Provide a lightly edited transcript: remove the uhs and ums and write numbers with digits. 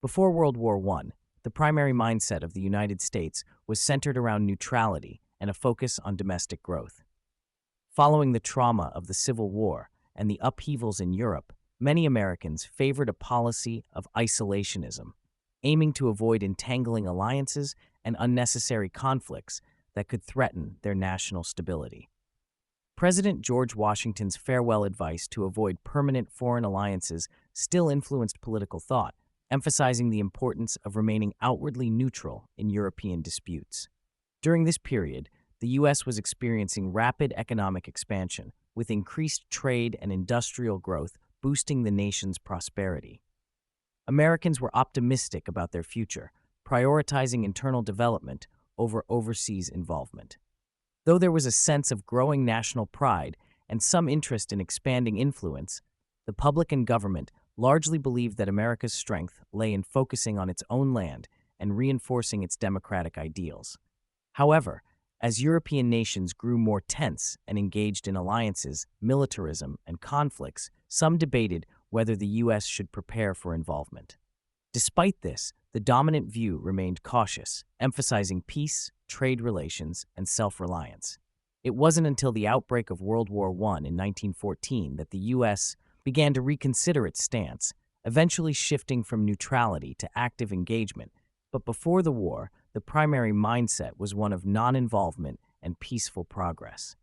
Before World War I, the primary mindset of the United States was centered around neutrality and a focus on domestic growth. Following the trauma of the Civil War and the upheavals in Europe, many Americans favored a policy of isolationism, aiming to avoid entangling alliances and unnecessary conflicts that could threaten their national stability. President George Washington's farewell advice to avoid permanent foreign alliances still influenced political thought, emphasizing the importance of remaining outwardly neutral in European disputes. During this period, the U.S. was experiencing rapid economic expansion, with increased trade and industrial growth boosting the nation's prosperity. Americans were optimistic about their future, prioritizing internal development over overseas involvement. Though there was a sense of growing national pride and some interest in expanding influence, the public and government largely believed that America's strength lay in focusing on its own land and reinforcing its democratic ideals. However, as European nations grew more tense and engaged in alliances, militarism, and conflicts, some debated whether the U.S. should prepare for involvement. Despite this, the dominant view remained cautious, emphasizing peace, trade relations, and self-reliance. It wasn't until the outbreak of World War I in 1914 that the U.S. began to reconsider its stance, eventually shifting from neutrality to active engagement. But before the war, the primary mindset was one of non-involvement and peaceful progress.